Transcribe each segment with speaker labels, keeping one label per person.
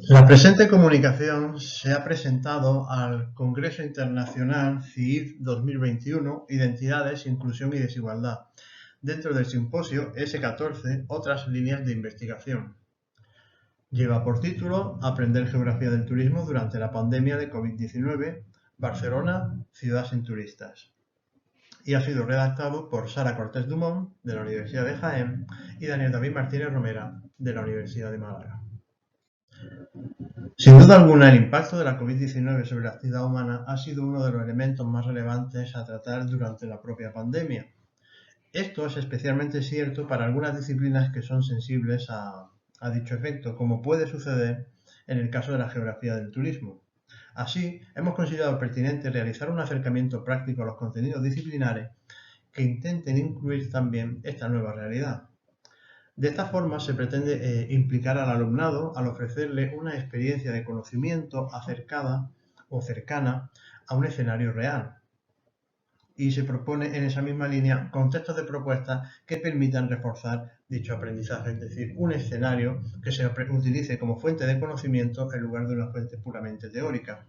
Speaker 1: La presente comunicación se ha presentado al Congreso Internacional CIIF 2021 Identidades, Inclusión y Desigualdad, dentro del simposio S14 Otras líneas de investigación. Lleva por título Aprender geografía del turismo durante la pandemia de COVID-19, Barcelona, ciudad sin turistas. Y ha sido redactado por Sara Cortés Dumont, de la Universidad de Jaén, y Daniel David Martínez Romera, de la Universidad de Málaga. Sin duda alguna, el impacto de la COVID-19 sobre la actividad humana ha sido uno de los elementos más relevantes a tratar durante la propia pandemia. Esto es especialmente cierto para algunas disciplinas que son sensibles a dicho efecto, como puede suceder en el caso de la geografía del turismo. Así, hemos considerado pertinente realizar un acercamiento práctico a los contenidos disciplinares que intenten incluir también esta nueva realidad. De esta forma se pretende implicar al alumnado al ofrecerle una experiencia de conocimiento acercada o cercana a un escenario real. Y se propone en esa misma línea contextos de propuestas que permitan reforzar dicho aprendizaje, es decir, un escenario que se utilice como fuente de conocimiento en lugar de una fuente puramente teórica.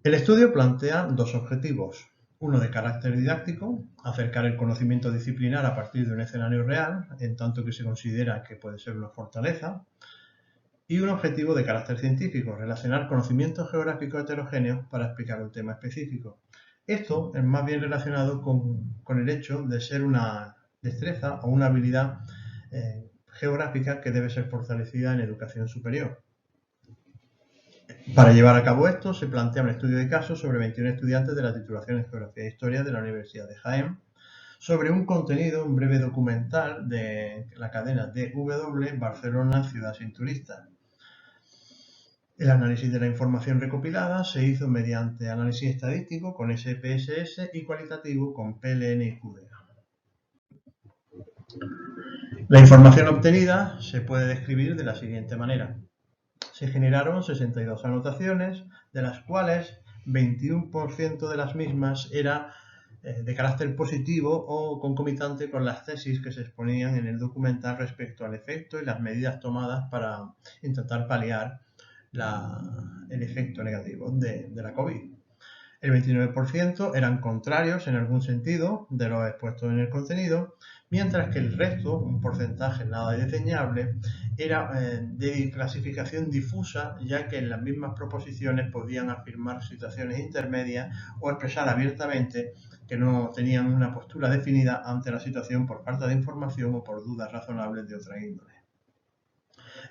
Speaker 1: El estudio plantea dos objetivos. Uno de carácter didáctico, acercar el conocimiento disciplinar a partir de un escenario real, en tanto que se considera que puede ser una fortaleza. Y un objetivo de carácter científico, relacionar conocimientos geográficos heterogéneos para explicar un tema específico. Esto es más bien relacionado con el hecho de ser una destreza o una habilidad geográfica que debe ser fortalecida en educación superior. Para llevar a cabo esto, se plantea un estudio de caso sobre 21 estudiantes de la titulación en Geografía e Historia de la Universidad de Jaén, sobre un contenido, un breve documental de la cadena DW Barcelona, ciudad sin turistas. El análisis de la información recopilada se hizo mediante análisis estadístico con SPSS y cualitativo con PLN y QDA. La información obtenida se puede describir de la siguiente manera. Se generaron 62 anotaciones, de las cuales 21% de las mismas era de carácter positivo o concomitante con las tesis que se exponían en el documental respecto al efecto y las medidas tomadas para intentar paliar el efecto negativo de la COVID. El 29% eran contrarios en algún sentido de lo expuesto en el contenido, mientras que el resto, un porcentaje nada desdeñable, era de clasificación difusa, ya que en las mismas proposiciones podían afirmar situaciones intermedias o expresar abiertamente que no tenían una postura definida ante la situación por falta de información o por dudas razonables de otra índole.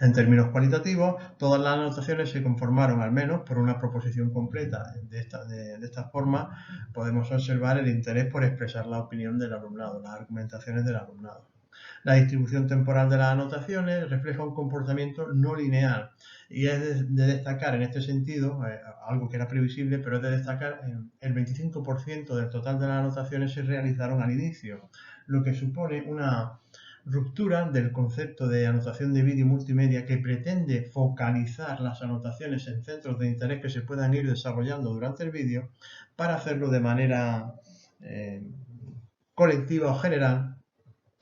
Speaker 1: En términos cualitativos, todas las anotaciones se conformaron al menos por una proposición completa. De esta forma, podemos observar el interés por expresar la opinión del alumnado, las argumentaciones del alumnado. La distribución temporal de las anotaciones refleja un comportamiento no lineal y es de destacar en este sentido, algo que era previsible, pero es de destacar el 25% del total de las anotaciones se realizaron al inicio, lo que supone una ruptura del concepto de anotación de vídeo multimedia que pretende focalizar las anotaciones en centros de interés que se puedan ir desarrollando durante el vídeo para hacerlo de manera colectiva o general,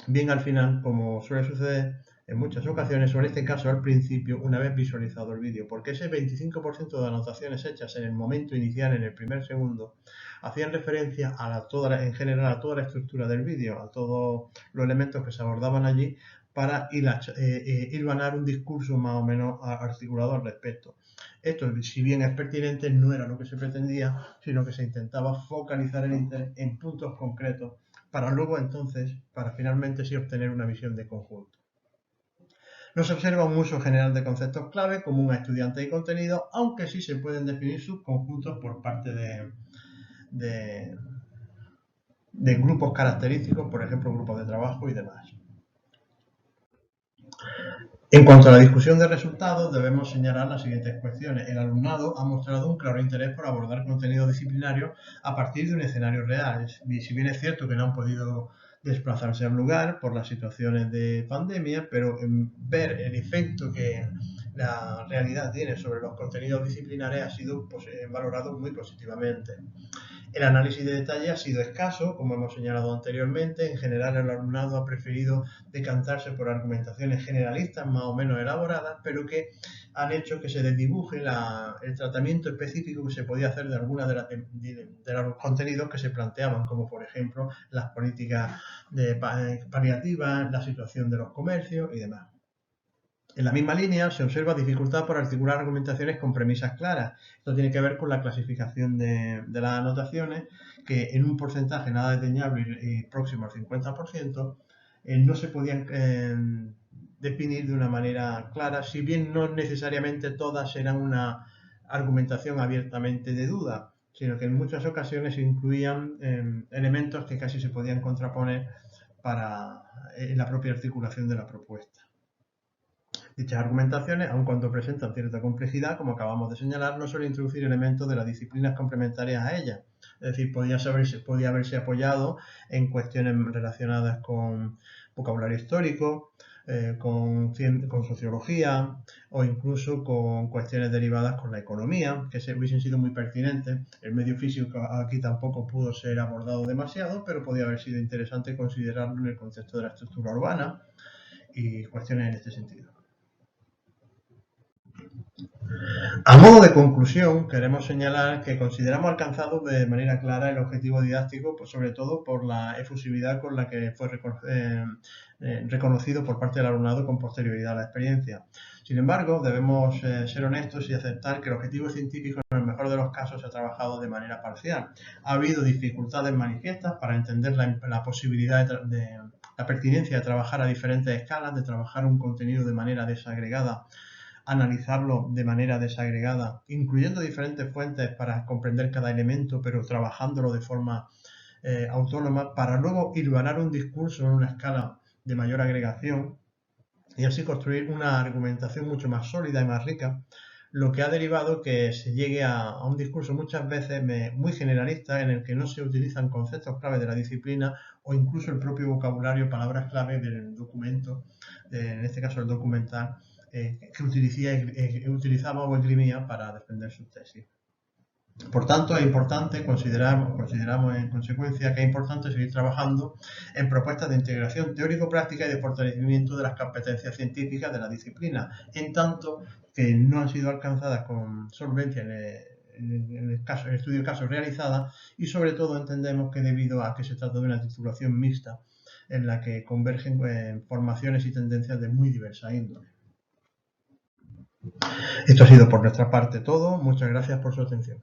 Speaker 1: bien al final, como suele suceder en muchas ocasiones, o en este caso al principio, una vez visualizado el vídeo, porque ese 25% de anotaciones hechas en el momento inicial, en el primer segundo, hacían referencia en general a toda la estructura del vídeo, a todos los elementos que se abordaban allí, para hilvanar un discurso más o menos articulado al respecto. Esto, si bien es pertinente, no era lo que se pretendía, sino que se intentaba focalizar el interés en puntos concretos para luego entonces, para finalmente sí obtener una visión de conjunto. No se observa un uso general de conceptos clave común a estudiantes y contenido, aunque sí se pueden definir subconjuntos por parte de grupos característicos, por ejemplo, grupos de trabajo y demás. En cuanto a la discusión de resultados, debemos señalar las siguientes cuestiones. El alumnado ha mostrado un claro interés por abordar contenido disciplinario a partir de un escenario real. Si bien es cierto que no han podido desplazarse al lugar por las situaciones de pandemia, pero ver el efecto que la realidad tiene sobre los contenidos disciplinares ha sido valorado muy positivamente. El análisis de detalle ha sido escaso, como hemos señalado anteriormente. En general, el alumnado ha preferido decantarse por argumentaciones generalistas más o menos elaboradas, pero que han hecho que se desdibuje el tratamiento específico que se podía hacer de algunos de los contenidos que se planteaban, como por ejemplo las políticas paliativas, la situación de los comercios y demás. En la misma línea se observa dificultad por articular argumentaciones con premisas claras. Esto tiene que ver con la clasificación de las anotaciones, que en un porcentaje nada desdeñable y próximo al 50%, no se podían definir de una manera clara, si bien no necesariamente todas eran una argumentación abiertamente de duda, sino que en muchas ocasiones incluían elementos que casi se podían contraponer en la propia articulación de la propuesta. Dichas argumentaciones, aun cuando presentan cierta complejidad, como acabamos de señalar, no suelen introducir elementos de las disciplinas complementarias a ellas. Es decir, podía haberse apoyado en cuestiones relacionadas con vocabulario histórico, con sociología o incluso con cuestiones derivadas con la economía, que hubiesen sido muy pertinentes. El medio físico aquí tampoco pudo ser abordado demasiado, pero podía haber sido interesante considerarlo en el contexto de la estructura urbana y cuestiones en este sentido. A modo de conclusión, queremos señalar que consideramos alcanzado de manera clara el objetivo didáctico, pues sobre todo por la efusividad con la que fue reconocido por parte del alumnado con posterioridad a la experiencia. Sin embargo, debemos ser honestos y aceptar que el objetivo científico, en el mejor de los casos, se ha trabajado de manera parcial. Ha habido dificultades manifiestas para entender la posibilidad la pertinencia de trabajar a diferentes escalas, de trabajar un contenido de manera desagregada, analizarlo de manera desagregada, incluyendo diferentes fuentes para comprender cada elemento, pero trabajándolo de forma autónoma, para luego hilvanar un discurso en una escala de mayor agregación y así construir una argumentación mucho más sólida y más rica, lo que ha derivado que se llegue a un discurso muchas veces muy generalista, en el que no se utilizan conceptos clave de la disciplina o incluso el propio vocabulario, palabras clave del documento, en este caso el documental, que utilizaba o esgrimía para defender sus tesis. Por tanto, es importante, consideramos en consecuencia que es importante seguir trabajando en propuestas de integración teórico-práctica y de fortalecimiento de las competencias científicas de la disciplina, en tanto que no han sido alcanzadas con solvencia en el estudio de casos realizadas, y sobre todo entendemos que debido a que se trata de una titulación mixta en la que convergen formaciones y tendencias de muy diversa índole. Esto ha sido por nuestra parte todo. Muchas gracias por su atención.